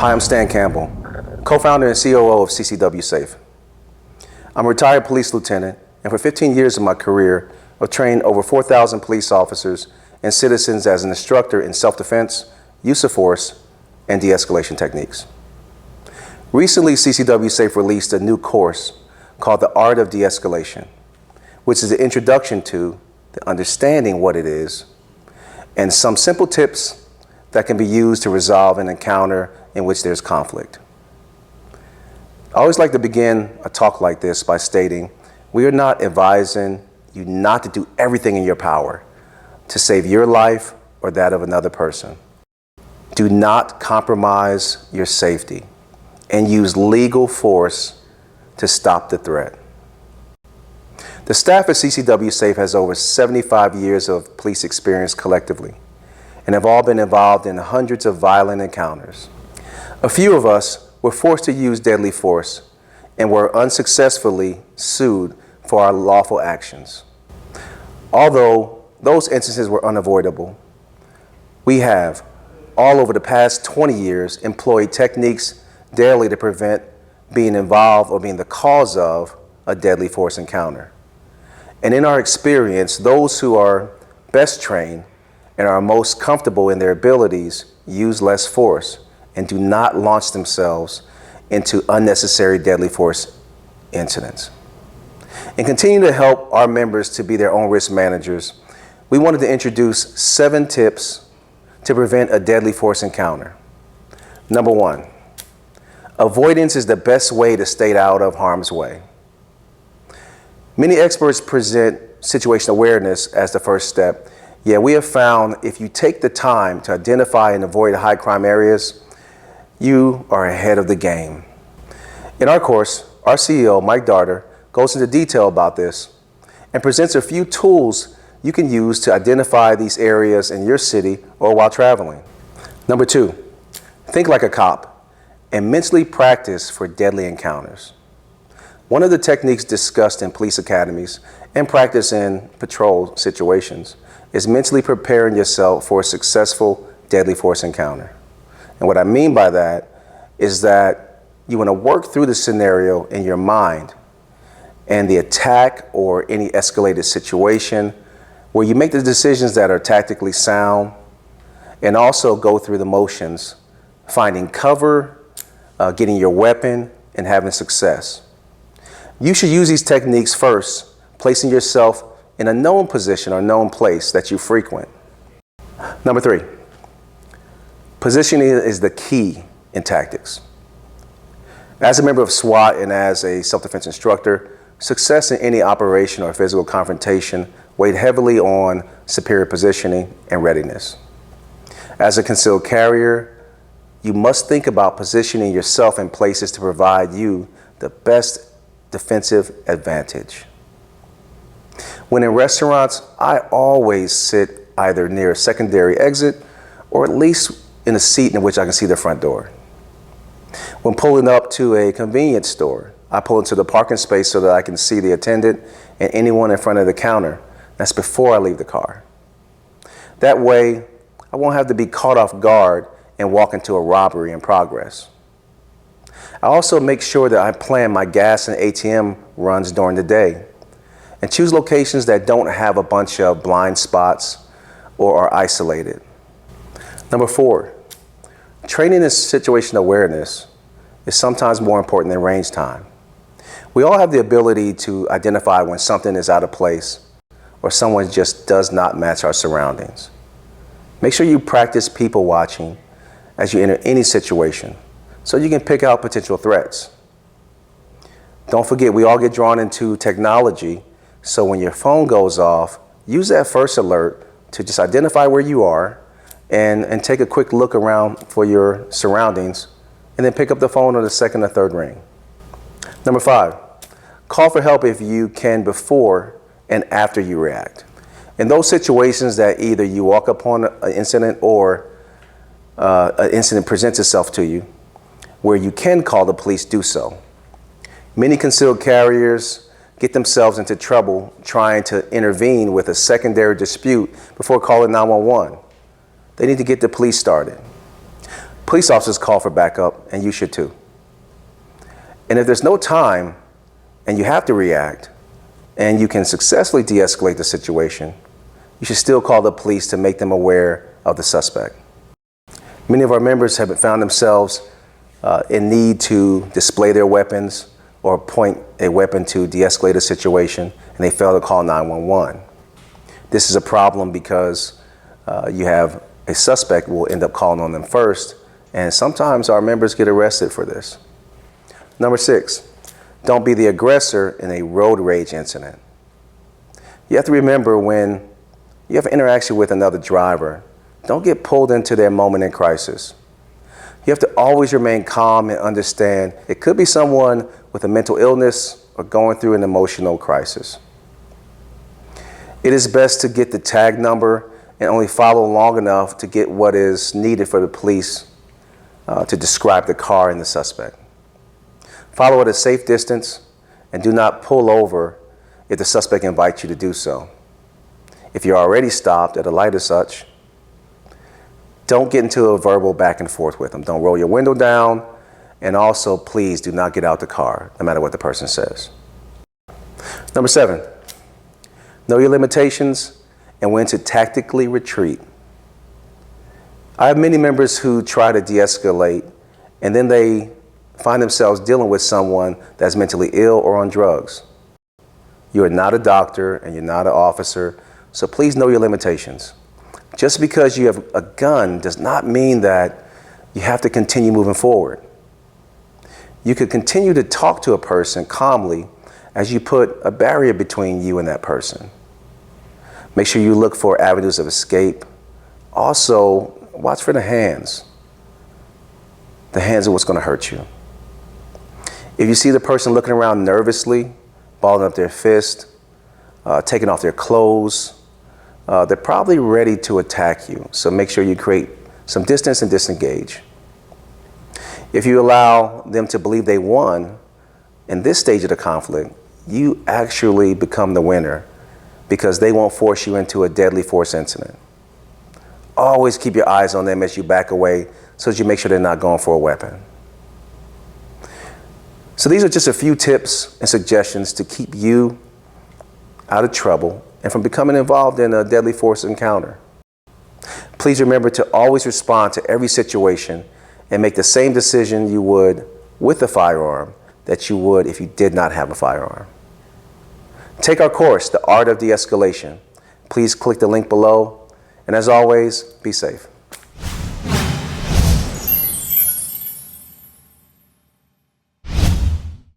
Hi, I'm Stan Campbell, co-founder and COO of CCW Safe. I'm a retired police lieutenant, and for 15 years of my career, I've trained over 4,000 police officers and citizens as an instructor in self-defense, use of force, and de-escalation techniques. Recently, CCW Safe released a new course called The Art of De-Escalation, which is an introduction to the understanding what it is and some simple tips that can be used to resolve an encounter in which there's conflict. I always like to begin a talk like this by stating, we are not advising you not to do everything in your power to save your life or that of another person. Do not compromise your safety and use legal force to stop the threat. The staff at CCW Safe has over 75 years of police experience collectively and have all been involved in hundreds of violent encounters. A few of us were forced to use deadly force and were unsuccessfully sued for our lawful actions. Although those instances were unavoidable, we have, all over the past 20 years, employed techniques daily to prevent being involved or being the cause of a deadly force encounter. And in our experience, those who are best trained and are most comfortable in their abilities use less force and do not launch themselves into unnecessary deadly force incidents. And continue to help our members to be their own risk managers, we wanted to introduce 7 tips to prevent a deadly force encounter. Number 1, avoidance is the best way to stay out of harm's way. Many experts present situational awareness as the first step, yet we have found if you take the time to identify and avoid high crime areas, you are ahead of the game. In our course, our CEO, Mike Darter, goes into detail about this and presents a few tools you can use to identify these areas in your city or while traveling. Number 2, think like a cop and mentally practice for deadly encounters. One of the techniques discussed in police academies and practice in patrol situations is mentally preparing yourself for a successful deadly force encounter. And what I mean by that is that you want to work through the scenario in your mind and the attack or any escalated situation where you make the decisions that are tactically sound and also go through the motions, finding cover, getting your weapon, and having success. You should use these techniques first, placing yourself in a known position or known place that you frequent. Number 3, positioning is the key in tactics. As a member of SWAT and as a self-defense instructor, success in any operation or physical confrontation weighed heavily on superior positioning and readiness. As a concealed carrier, you must think about positioning yourself in places to provide you the best defensive advantage. When in restaurants, I always sit either near a secondary exit or at least in a seat in which I can see the front door. When pulling up to a convenience store, I pull into the parking space so that I can see the attendant and anyone in front of the counter. That's before I leave the car. That way, I won't have to be caught off guard and walk into a robbery in progress. I also make sure that I plan my gas and ATM runs during the day and choose locations that don't have a bunch of blind spots or are isolated. Number 4, training in situational awareness is sometimes more important than range time. We all have the ability to identify when something is out of place or someone just does not match our surroundings. Make sure you practice people watching as you enter any situation so you can pick out potential threats. Don't forget, we all get drawn into technology, so when your phone goes off, use that first alert to just identify where you are and take a quick look around for your surroundings, and then pick up the phone on the second or third ring. Number 5, call for help if you can before and after you react. In those situations that either you walk upon an incident or an incident presents itself to you, where you can call the police, do so. Many concealed carriers get themselves into trouble trying to intervene with a secondary dispute before calling 911. They need to get the police started. Police officers call for backup, and you should too. And if there's no time and you have to react and you can successfully de-escalate the situation, you should still call the police to make them aware of the suspect. Many of our members have found themselves in need to display their weapons or point a weapon to de-escalate a situation, and they fail to call 911. This is a problem because you have a suspect who will end up calling on them first, and sometimes our members get arrested for this. Number 6, don't be the aggressor in a road rage incident. You have to remember, when you have an interaction with another driver, don't get pulled into their moment in crisis. You have to always remain calm and understand it could be someone with a mental illness or going through an emotional crisis. It is best to get the tag number and only follow long enough to get what is needed for the police to describe the car and the suspect. Follow at a safe distance and do not pull over if the suspect invites you to do so. If you're already stopped at a light as such, don't get into a verbal back and forth with them. Don't roll your window down, and also please do not get out the car, no matter what the person says. Number 7, know your limitations and when to tactically retreat. I have many members who try to de-escalate, and then they find themselves dealing with someone that's mentally ill or on drugs. You are not a doctor and you're not an officer, so please know your limitations. Just because you have a gun does not mean that you have to continue moving forward. You could continue to talk to a person calmly as you put a barrier between you and that person. Make sure you look for avenues of escape. Also, watch for the hands. The hands are what's going to hurt you. If you see the person looking around nervously, balling up their fist, taking off their clothes, they're probably ready to attack you. So make sure you create some distance and disengage. If you allow them to believe they won in this stage of the conflict, you actually become the winner because they won't force you into a deadly force incident. Always keep your eyes on them as you back away so that you make sure they're not going for a weapon. So these are just a few tips and suggestions to keep you out of trouble and from becoming involved in a deadly force encounter. Please remember to always respond to every situation and make the same decision you would with a firearm that you would if you did not have a firearm. Take our course, The Art of De-Escalation. Please click the link below, and as always, be safe.